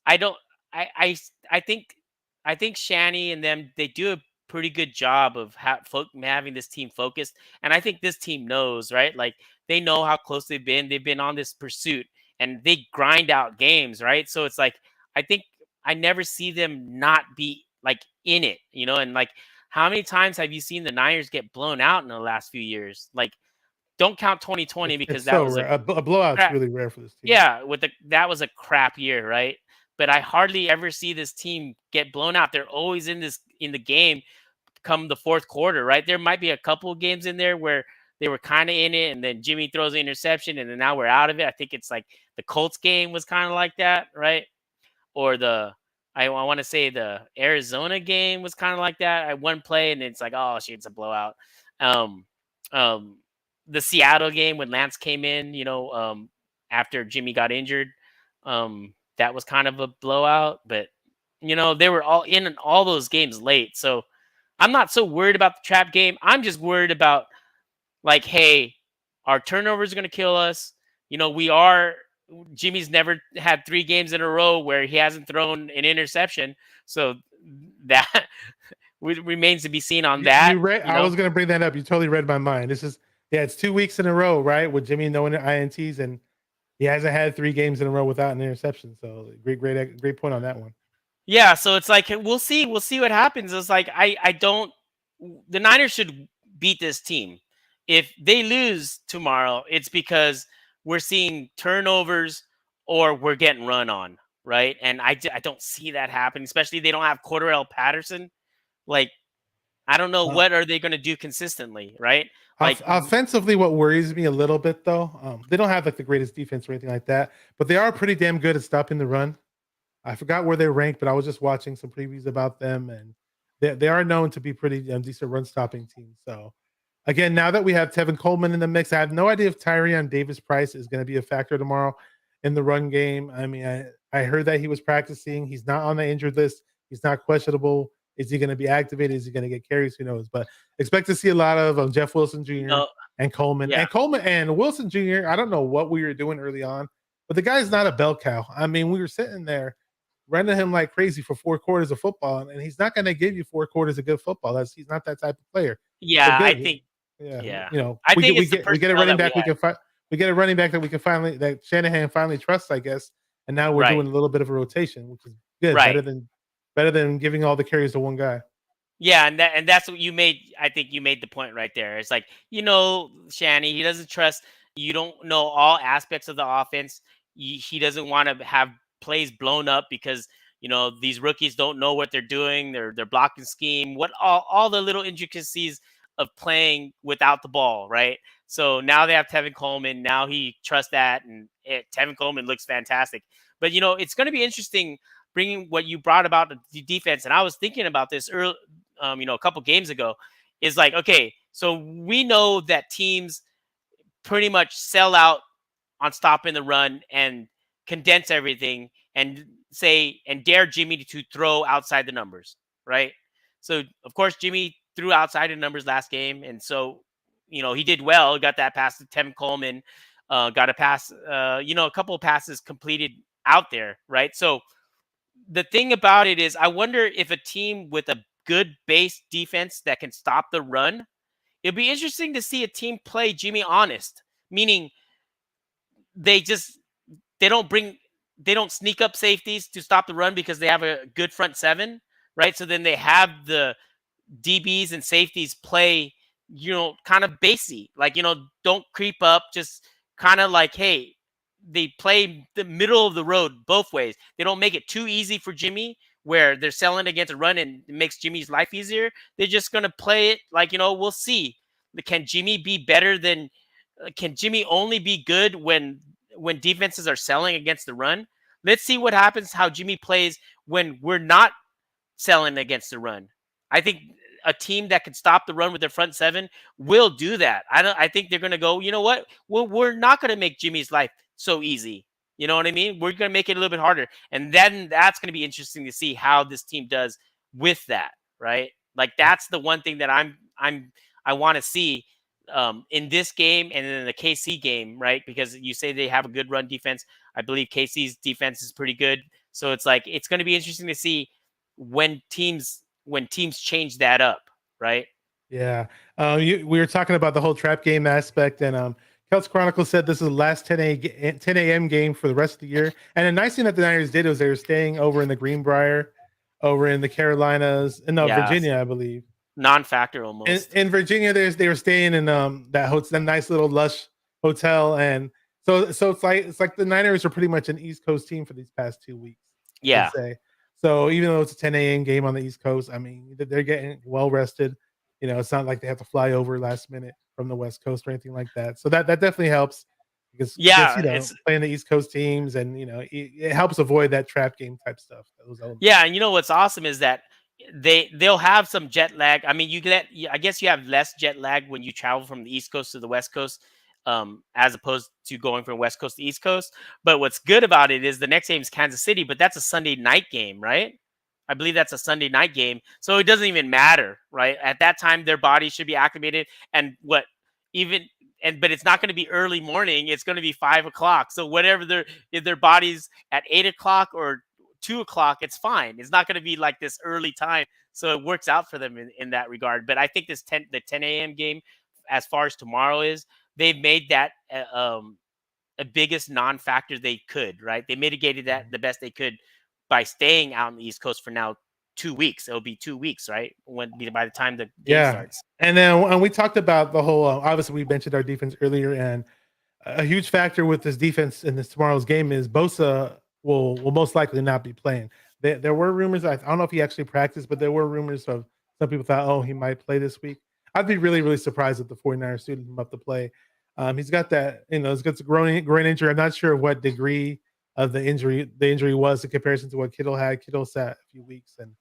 I think Shanny and them, they do a pretty good job of having this team focused. And I think this team knows, right? Like they know how close they've been. They've been on this pursuit. and they grind out games, right? So it's like I think I never see them not be like in it, and like how many times have you seen the Niners get blown out in the last few years? Like, don't count 2020 because It's that so was a rare. A blowout's crap. really rare for this team. Yeah, that was a crap year, right? But I hardly ever see this team get blown out. They're always in the game come the fourth quarter, right? There might be a couple of games in there where they were kind of in it, and then Jimmy throws an interception, and then now we're out of it. I think it's like the Colts game was kind of like that, right? Or I want to say the Arizona game was kind of like that. I one play, and it's like, oh shit, it's a blowout. Um, um, the Seattle game when Lance came in, after Jimmy got injured, that was kind of a blowout. But they were all in all those games late, so I'm not so worried about the trap game. I'm just worried about like, hey, our turnovers are going to kill us. Jimmy's never had 3 games in a row where he hasn't thrown an interception. So that remains to be seen on that. I was going to bring that up. You totally read my mind. It's 2 weeks in a row, right? With Jimmy knowing the INTs, and he hasn't had 3 games in a row without an interception. So great point on that one. Yeah. So it's like, we'll see what happens. It's like, the Niners should beat this team. If they lose tomorrow, it's because we're seeing turnovers or we're getting run on, right? And I don't see that happening, especially they don't have Cordarrelle Patterson. Like, I don't know what are they going to do consistently, right? Like offensively, what worries me a little bit though, they don't have like the greatest defense or anything like that, but they are pretty damn good at stopping the run. I forgot where they ranked, but I was just watching some previews about them, and they are known to be pretty decent run stopping team. So again, now that we have Tevin Coleman in the mix, I have no idea if Tyrion Davis-Price is going to be a factor tomorrow in the run game. I mean, I heard that he was practicing. He's not on the injured list. He's not questionable. Is he going to be activated? Is he going to get carries? Who knows? But expect to see a lot of Jeff Wilson Jr. And Coleman. Yeah. And Coleman and Wilson Jr., I don't know what we were doing early on, but the guy's not a bell cow. I mean, we were sitting there running him like crazy for 4 quarters of football, and he's not going to give you 4 quarters of good football. He's not that type of player. Yeah, I think. Yeah. I think we get a running back we get a running back that Shanahan finally trusts, I guess. And now we're doing a little bit of a rotation, which is good. Right. Better than giving all the carries to one guy. Yeah, and that's what you made. I think you made the point right there. It's like, Shanny, he doesn't trust. You don't know all aspects of the offense. He doesn't want to have plays blown up because these rookies don't know what they're doing. They're blocking scheme. What all the little intricacies of playing without the ball, right? So now they have Tevin Coleman. Now he trusts that, and Tevin Coleman looks fantastic. But it's going to be interesting bringing what you brought about the defense. And I was thinking about this early, a couple games ago. Is like, okay, so we know that teams pretty much sell out on stopping the run and condense everything and dare Jimmy to throw outside the numbers, right? So of course Jimmy threw outside the numbers last game, and so he did well. Got that pass to Tevin Coleman, got a pass, a couple of passes completed out there, right? So the thing about it is, I wonder if a team with a good base defense that can stop the run, it'd be interesting to see a team play Jimmy honest, meaning they don't sneak up safeties to stop the run because they have a good front seven, right? So then they have the DBs and safeties play, kind of basey, like, don't creep up, just kind of like, hey, they play the middle of the road both ways. They don't make it too easy for Jimmy where they're selling against a run and it makes Jimmy's life easier. They're just going to play it like, we'll see. Can Jimmy be better than, can Jimmy only be good when defenses are selling against the run? Let's see what happens, how Jimmy plays when we're not selling against the run. I think a team that can stop the run with their front seven will do that. I think they're going to go, you know what? We're not going to make Jimmy's life so easy. You know what I mean? We're going to make it a little bit harder. And then that's going to be interesting to see how this team does with that, right? Like, that's the one thing that I want to see in this game and in the KC game, right? Because you say they have a good run defense. I believe KC's defense is pretty good. So it's like, it's going to be interesting to see when teams change that up, right? Yeah. We were talking about the whole trap game aspect, and Celts Chronicle said this is the last 10 a.m. game for the rest of the year. And the nice thing that the Niners did was they were staying over in the Greenbrier, over in the Carolinas, and no, Yeah, Virginia, I believe. non-factor almost. In Virginia, they were staying in that nice little lush hotel, and so it's like the Niners are pretty much an East Coast team for these past 2 weeks. Yeah. I'd say. So even though it's a 10 a.m. game on the East Coast, I mean they're getting well rested. You know, it's not like they have to fly over last minute from the West Coast or anything like that. So that definitely helps because Yeah, you know, it's playing the East Coast teams, and you know it helps avoid that trap game type stuff. Those elements. yeah, and you know what's awesome is that they'll have some jet lag. I mean, I guess you have less jet lag when you travel from the East Coast to the West Coast, as opposed to going from West Coast to East Coast. But what's good about it is the next game is Kansas City, but that's a Sunday night game, right? I believe that's a Sunday night game, so it doesn't even matter, right? At that time, their body should be acclimated, and but it's not going to be early morning. It's going to be 5 o'clock. So whatever if their body's at 8 o'clock or 2 o'clock, it's fine. It's not going to be like this early time, so it works out for them in that regard. But I think the 10 a.m. game, as far as tomorrow is, they've made that a biggest non-factor they could, right? They mitigated that the best they could by staying out on the East Coast for now 2 weeks. It'll be 2 weeks, right? By the time the game starts. And then when we talked about the whole, obviously we mentioned our defense earlier, and a huge factor with this defense in this tomorrow's game is Bosa will most likely not be playing. There were rumors. I don't know if he actually practiced, but there were rumors of some people thought, oh, he might play this week. I'd be really, really surprised if the 49ers suited him up to play. He's got that, you know, he's got a groin injury. I'm not sure what degree of the injury was in comparison to what Kittle had. Kittle sat a few weeks, and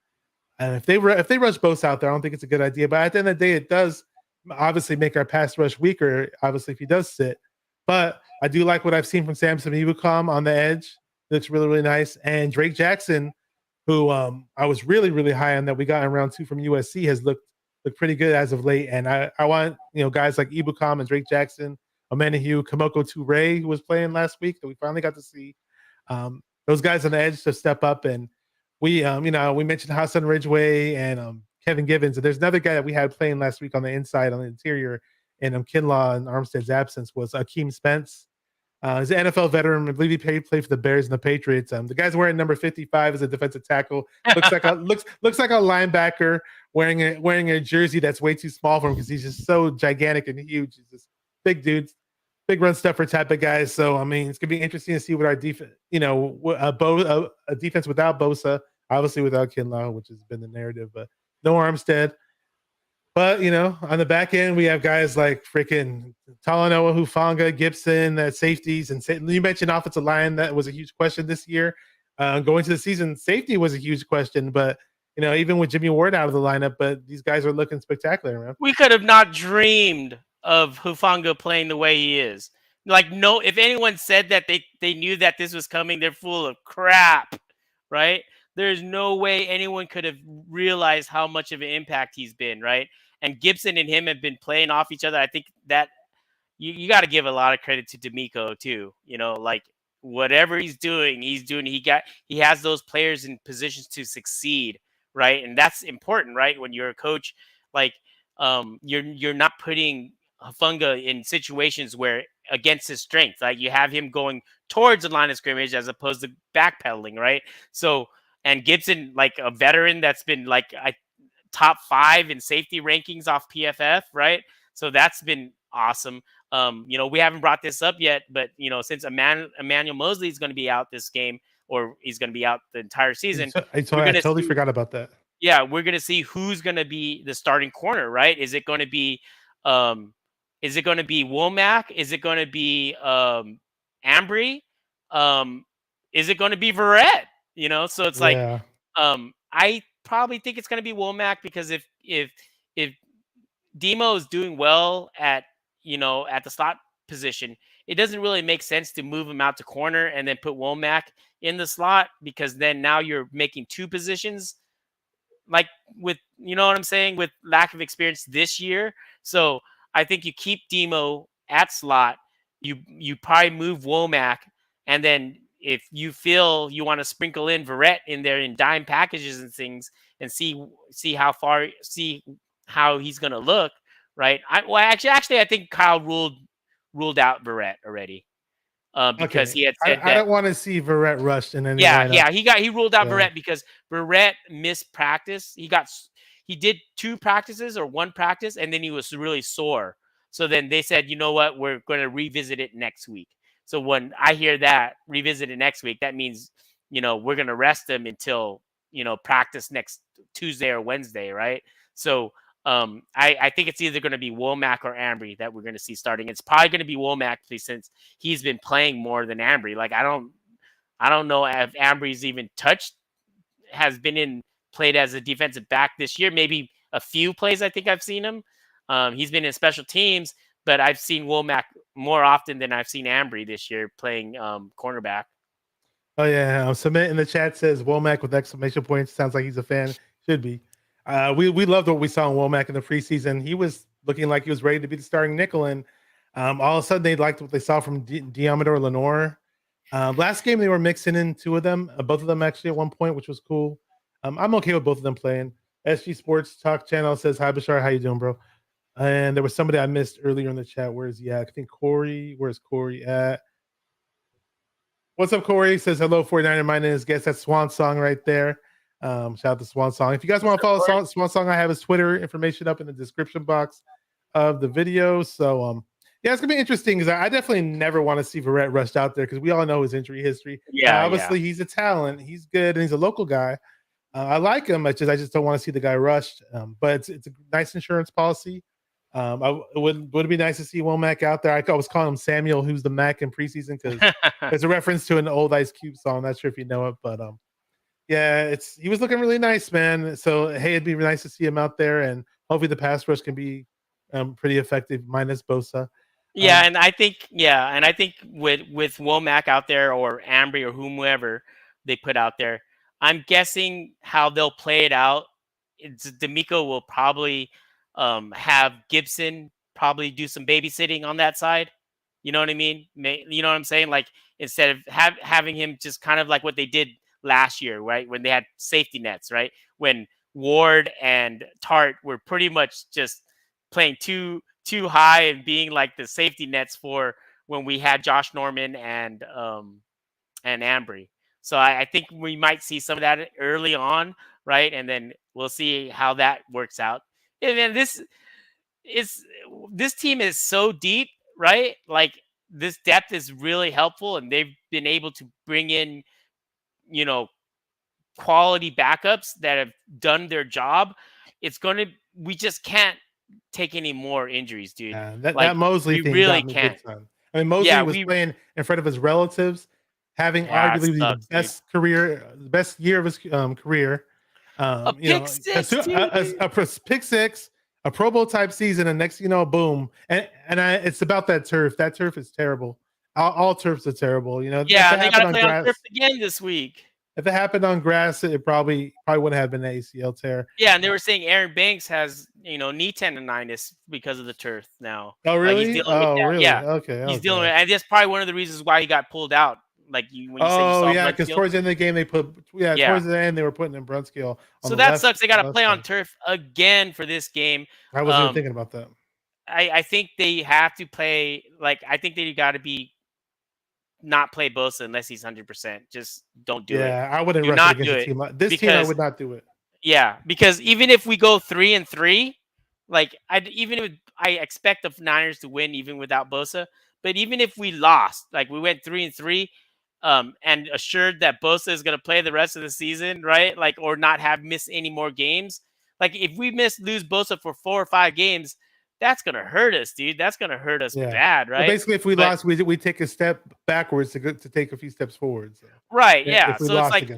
if they rush Bosa out there, I don't think it's a good idea. But at the end of the day, it does obviously make our pass rush weaker. Obviously, if he does sit, but I do like what I've seen from Samson Ebukam on the edge. Looks really, really nice. And Drake Jackson, who I was really, really high on that we got in round 2 from USC, has looked pretty good as of late. And I want, you know, guys like Ebukam and Drake Jackson, Omenihu, Kamoko Toure, who was playing last week that we finally got to see. Those guys on the edge to step up. And we, you know, we mentioned Hassan Ridgeway and Kevin Givens. And there's another guy that we had playing last week on the inside, on the interior, in Kinlaw and Armstead's absence, was Akeem Spence. He's an NFL veteran. I believe he played for the Bears and the Patriots. The guy's wearing number 55 as a defensive tackle. Looks like a linebacker wearing a jersey that's way too small for him because he's just so gigantic and huge. He's this big dude, big run stuffer type of guy. So I mean, it's gonna be interesting to see what our defense, you know, a defense without Bosa, obviously without Kinlaw, which has been the narrative, but no Armstead. But, you know, on the back end, we have guys like freaking Talanoa, Hufanga, Gibson at safeties. And you mentioned offensive line. That was a huge question this year. Going to the season, safety was a huge question. But, you know, even with Jimmy Ward out of the lineup, but these guys are looking spectacular, man. We could have not dreamed of Hufanga playing the way he is. Like, no, if anyone said that they knew that this was coming, they're full of crap, right? There's no way anyone could have realized how much of an impact he's been, right? And Gibson and him have been playing off each other. I think that you got to give a lot of credit to D'Amico too. You know, like whatever he's doing. He has those players in positions to succeed, right? And that's important, right? When you're a coach, like you're not putting Hufanga in situations where against his strength, like you have him going towards the line of scrimmage as opposed to backpedaling, right? So. And Gibson, like a veteran that's been like top 5 in safety rankings off PFF, right? So that's been awesome. You know, we haven't brought this up yet, but you know, since Emmanuel Mosley is going to be out this game, or he's going to be out the entire season, I totally forgot about that. Yeah, we're going to see who's going to be the starting corner, right? Is it going to be Womack? Is it going to be Ambry? Is it going to be Verrett? You know, so it's like, I probably think it's going to be Womack, because if Demo is doing well at the slot position, it doesn't really make sense to move him out to corner and then put Womack in the slot, because then now you're making 2 positions, like with, you know what I'm saying, with lack of experience this year. So I think you keep Demo at slot, you probably move Womack, and then if you feel you want to sprinkle in Verrett in there in dime packages and things, and see how he's going to look, right? Actually, I think Kyle ruled ruled out Verrett already. Because Okay. he had said I that. don't want to see Verrett rushed in any Yeah, lineup. he ruled out Yeah. Verrett because Verrett missed practice. He did 2 practices or 1 practice, and then he was really sore. So then they said, you know what, we're going to revisit it next week. So when I hear that revisit it next week, that means we're going to rest him until practice next Tuesday or Wednesday, right? So I think it's either going to be Womack or Ambry that we're going to see starting. It's probably going to be Womack since he's been playing more than Ambry. Like I don't know if Ambry's even has been played as a defensive back this year. Maybe a few plays I think I've seen him. He's been in special teams, but I've seen Womack more often than I've seen Ambry this year playing cornerback. Oh yeah, Submit in the chat says Womack with exclamation points. Sounds like he's a fan. Should be. We loved what we saw in Womack in the preseason. He was looking like he was ready to be the starting nickel, and all of a sudden they liked what they saw from Diamador Lenore. Last game they were mixing in 2 of them, both of them actually at one point, which was cool. I'm okay with both of them playing. SG Sports Talk Channel says, "Hi Bashar, how you doing, bro?" And there was somebody I missed earlier in the chat. Where is he at? I think Corey. Where's Corey at? What's up, Corey? Says hello, 49er. My name is Guess. That's SwanSong right there. Shout out to SwanSong. If you guys want to follow SwanSong, I have his Twitter information up in the description box of the video. So yeah, it's gonna be interesting because I definitely never want to see Verrett rushed out there because we all know his injury history. Yeah, Obviously he's a talent. He's good and he's a local guy. I like him. I just don't want to see the guy rushed. But it's a nice insurance policy. It would be nice to see Womack out there. I was calling him Samuel, who's the Mac in preseason, because there's a reference to an old Ice Cube song. I'm not sure if you know it, but yeah, he was looking really nice, man. So hey, it'd be nice to see him out there, and hopefully the pass rush can be pretty effective minus Bosa. Yeah, and I think with Womack out there or Ambry or whomever they put out there, I'm guessing how they'll play it out. D'Amico will probably have Gibson probably do some babysitting on that side. You know what I mean? You know what I'm saying? Like instead of having him just kind of like what they did last year, right? When they had safety nets, right? When Ward and Tart were pretty much just playing too high and being like the safety nets for when we had Josh Norman and Ambry. So I think we might see some of that early on, right? And then we'll see how that works out. And then this team is so deep, right? Like this depth is really helpful, and they've been able to bring in, quality backups that have done their job. We just can't take any more injuries, dude. Yeah, that Like Mosley we thing really got me can't. big time. I mean, Mosley was playing in front of his relatives, having Yeah, it arguably sucks, the best year of his career. A pick six, a pick six, a Pro Bowl type season, and next, boom. And it's about that turf. That turf is terrible. All turfs are terrible. Yeah, they got to play on turf again this week. If it happened on grass, it probably wouldn't have been an ACL tear. Yeah, and they were saying Aaron Banks has knee tendonitis because of the turf now. Oh really? He's dealing with that. Really? Yeah, Okay. He's dealing with, and that's probably one of the reasons why he got pulled out. Like when you saw because towards the end of the game they put towards the end they were putting in Brunskill. So that sucks. They got to play on turf again for this game. I wasn't even thinking about that. I think they have to play. Like I think they got to not play Bosa unless he's 100%. Just don't do it. Yeah, I wouldn't rush it against a team like this. Team I would not do it. Yeah, because even if we go 3-3, like I expect the Niners to win even without Bosa. But even if we lost, like we went 3-3, and assured that Bosa is going to play the rest of the season, right? Like or not have missed any more games. Like if we lose Bosa for 4 or 5 games, that's going to hurt us, dude. That's going to hurt us bad, right? Well, basically, if we lost, we take a step backwards to take a few steps forward. So. Right, yeah. So it's like,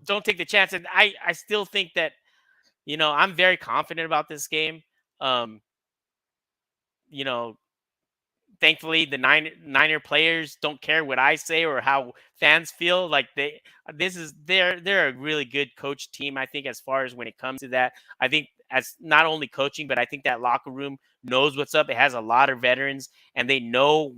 don't take the chance. And I still think that, I'm very confident about this game. Thankfully, the Niner players don't care what I say or how fans feel. Like they're a really good coach team. I think as far as when it comes to that, I think as not only coaching, but I think that locker room knows what's up. It has a lot of veterans, and they know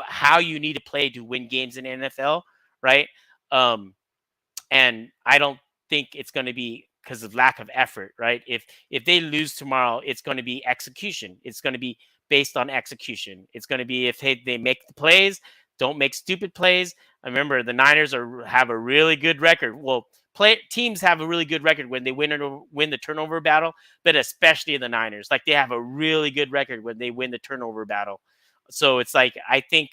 how you need to play to win games in the NFL, right? And I don't think it's going to be because of lack of effort, right? If they lose tomorrow, it's going to be execution. It's going to be based on execution. It's going to be if they make the plays, don't make stupid plays. I remember the Niners have a really good record. Well, teams have a really good record when they win the turnover battle, but especially the Niners, like they have a really good record when they win the turnover battle. So it's like I think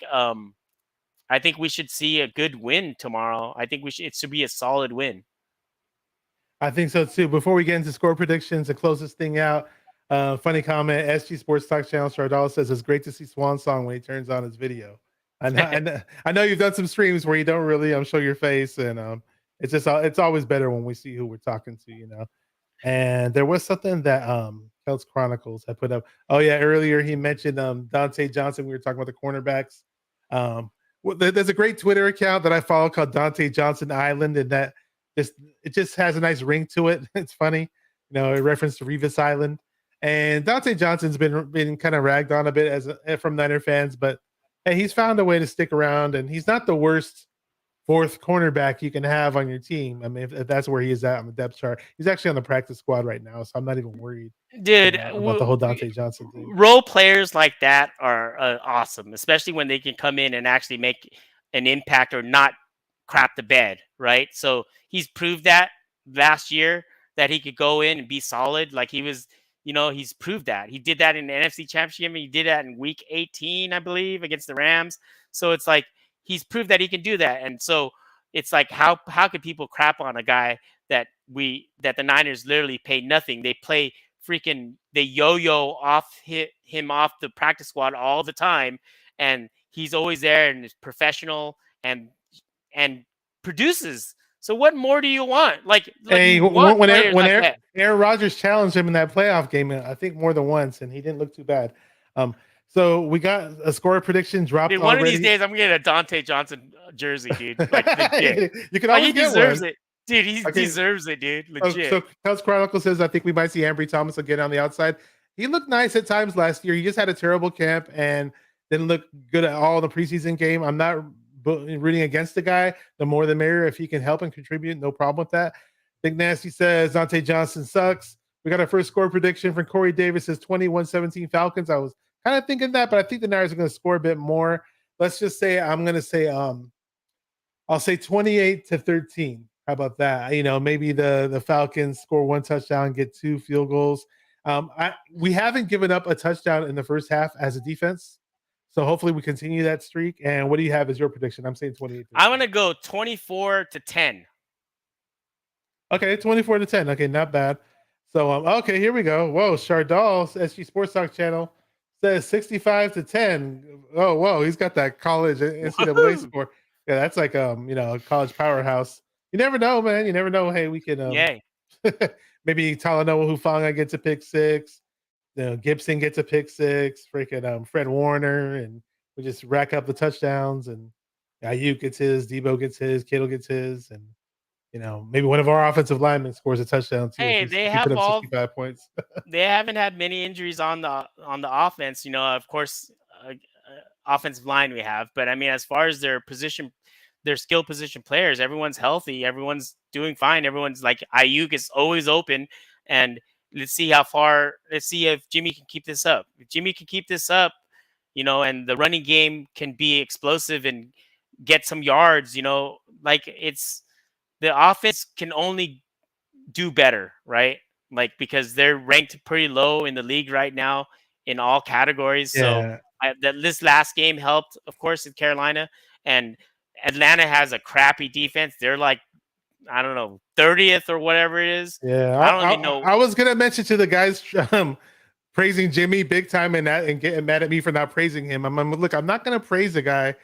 we should see a good win tomorrow. I think it should be a solid win. I think so too. Before we get into score predictions to close this thing out, funny comment. SG Sports Talk Channel Chardal says it's great to see SwanSong when he turns on his video. I know you've done some streams where you don't really show your face, and it's always better when we see who we're talking to, you know. And there was something that Kelts Chronicles had put up. Oh yeah, earlier he mentioned Dante Johnson. We were talking about the cornerbacks. There's a great Twitter account that I follow called Dante Johnson Island, and that it just has a nice ring to it. It's funny, you know, a reference to Revis Island. And Dante Johnson's been kind of ragged on a bit from Niner fans, but hey, he's found a way to stick around, and he's not the worst fourth cornerback you can have on your team. I mean, if that's where he is at on the depth chart, he's actually on the practice squad right now, so I'm not even worried, dude, about the whole Dante Johnson thing. Role players like that are awesome, especially when they can come in and actually make an impact or not crap the bed, right? So he's proved that last year that he could go in and be solid. Like he was, you know, he's proved that. He did that in the NFC Championship. He did that in Week 18, I believe, against the Rams. So it's like he's proved that he can do that. And so it's like how could people crap on a guy that the Niners literally pay nothing? They yo-yo him off the practice squad all the time, and he's always there and is professional and produces. So what more do you want? Hey, when Aaron Rodgers challenged him in that playoff game, I think more than once, and he didn't look too bad. So we got a score prediction dropped. Dude, one of these days, I'm gonna get a Dante Johnson jersey, dude. Like legit. You can always he get deserves one. it, dude. He deserves it, dude. Legit. So Kelts Chronicle says I think we might see Ambry Thomas again on the outside. He looked nice at times last year. He just had a terrible camp and didn't look good at all in the preseason game. I'm not rooting against the guy. The more the merrier. If he can help and contribute, no problem with that. Big Nasty says Dante Johnson sucks. We got our first score prediction from Corey Davis. Says 21-17 Falcons. I was kind of thinking that, but I think the Niners are going to score a bit more. Let's just say I'm going to say I'll say 28-13. How about that? You know, maybe the Falcons score one touchdown, get 2 field goals. We haven't given up a touchdown in the first half as a defense. So hopefully we continue that streak. And what do you have as your prediction? I'm saying 28. I'm going to go 24-10. Okay, 24-10. Okay, not bad. So okay, here we go. Whoa, Chardal, SG Sports Talk channel says 65-10. Oh, whoa, he's got that college NCAA score. Yeah, that's like you know, a college powerhouse. You never know, man. You never know. Hey, we can maybe Talanoa Hufanga gets a pick 6. You know, Gibson gets a pick 6. Freaking Fred Warner, and we just rack up the touchdowns. And Ayuk gets his, Debo gets his, Kittle gets his, and you know, maybe one of our offensive linemen scores a touchdown too. Hey, they have all 65 points. They haven't had many injuries on the offense. You know, of course, offensive line we have, but I mean, as far as their skill position players, everyone's healthy, everyone's doing fine, everyone's like Ayuk is always open, and let's see if Jimmy can keep this up. If Jimmy can keep this up, you know, and the running game can be explosive and get some yards, you know, like the offense can only do better, right? Like, because they're ranked pretty low in the league right now in all categories. Yeah. So this last game helped, of course, in Carolina, and Atlanta has a crappy defense. They're like, I don't know, 30th or whatever it is. Yeah. I don't even know. I was going to mention to the guys praising Jimmy big time and getting mad at me for not praising him. I'm not going to praise a guy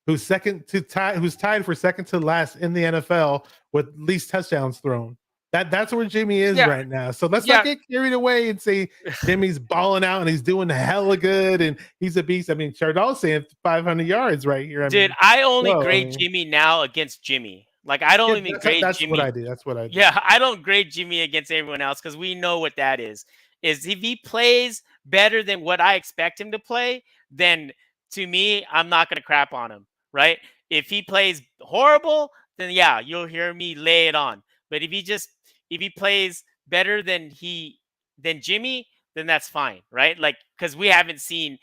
who's tied for second to last in the NFL with least touchdowns thrown. That's where Jimmy is right now. So let's not get carried away and say Jimmy's balling out and he's doing hella good and he's a beast. I mean, Chardal's saying 500 yards right here. I only grade Jimmy now against Jimmy. Like, I don't even grade Jimmy. That's what I do. Yeah, I don't grade Jimmy against everyone else because we know what that is. Is if he plays better than what I expect him to play, then to me, I'm not going to crap on him, right? If he plays horrible, then yeah, you'll hear me lay it on. But if he plays better than Jimmy, then that's fine, right? Like, because we haven't seen,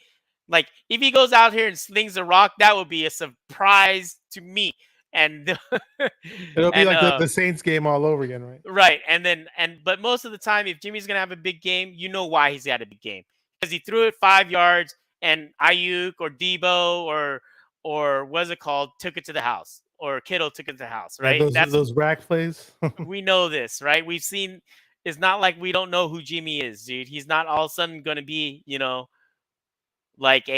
like, if he goes out here and slings a rock, that would be a surprise to me. And It'll be and like the Saints game all over again, right? right, but most of the time, if Jimmy's gonna have a big game, you know why he's had a big game, because he threw it 5 yards, and Ayuk or Debo or what's it called took it to the house, or Kittle took it to the house, Yeah, right? That's those rack plays. we know this, right? We've seen. It's not like we don't know who Jimmy is, dude. He's not all of a sudden going to be, like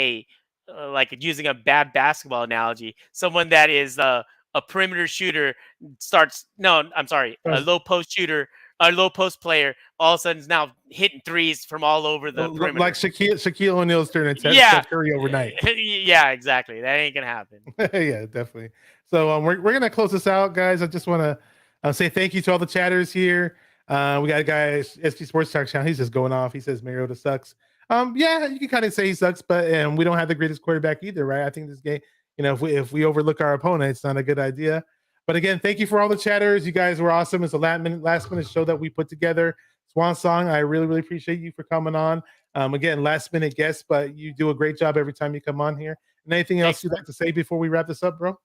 like using a bad basketball analogy, someone that is a perimeter shooter starts. No, I'm sorry, a low post shooter, a low post player. All of a sudden is now hitting threes from all over the perimeter, like Shaquille O'Neal's turning yeah, Curry overnight. Yeah, exactly. That ain't gonna happen. Yeah, definitely. So we're gonna close this out, guys. I just want to say thank you to all the chatters here. We got a guy SG Sports Talk channel. He's just going off. He says Mariota sucks. Yeah, you can kind of say he sucks, but we don't have the greatest quarterback either, right? I think this game, if we overlook our opponent, it's not a good idea. But again, thank you for all the chatters. You guys were awesome. It's a last minute show that we put together. SwanSong, I really, really appreciate you for coming on. Again, last minute guest, but you do a great job every time you come on here. And anything else you'd like to say before we wrap this up, bro?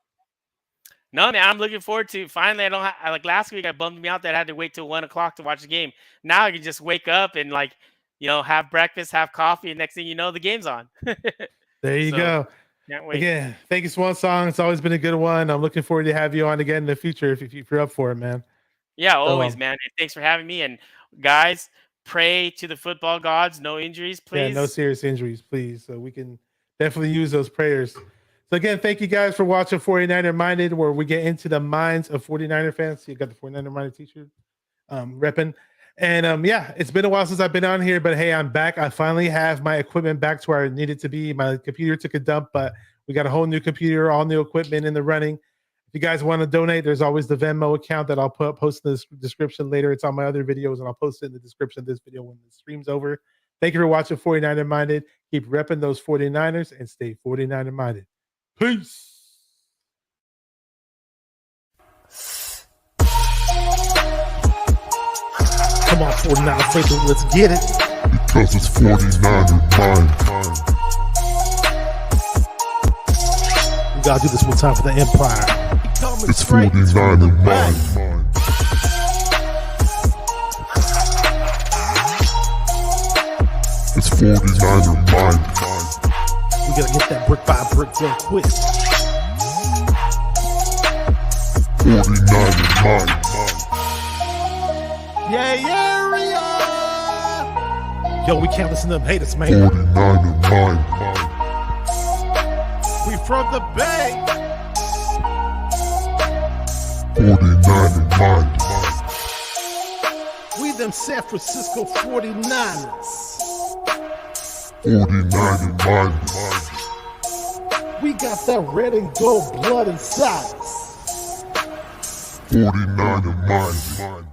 No, man, I'm looking forward to finally. I don't like last week. I bummed me out that I had to wait till 1 o'clock to watch the game. Now I can just wake up and have breakfast, have coffee, and next thing you know, the game's on. There you go. Can't wait. Again, thank you, SwanSong. It's always been a good one. I'm looking forward to have you on again in the future if you're up for it, man. Yeah, always, man. And thanks for having me. And guys, pray to the football gods. No injuries, please. Yeah, no serious injuries, please. So we can definitely use those prayers. So again, thank you guys for watching 49er Minded, where we get into the minds of 49er fans. So you got the 49er Minded t-shirt repping. And yeah, it's been a while since I've been on here, but hey, I'm back. I finally have my equipment back to where I needed to be. My computer took a dump, but we got a whole new computer, all new equipment in the running. If you guys want to donate, there's always the Venmo account that I'll post in the description later. It's on my other videos, and I'll post it in the description of this video when the stream's over. Thank you for watching 49er Minded. Keep repping those 49ers and stay 49er Minded. Peace. Come on, 49er faithful, let's get it. Because it's 49er mind. We gotta do this one time for the Empire. It's 49er mind. It's 49er mind. We gotta get that brick by brick real quick. 49er mind. Yeah, yo, we can't listen to them haters, man. 49er mind. We from the Bay. 49er mind. We them San Francisco 49ers. 49er mind. We got that red and gold blood inside us. 49er mind.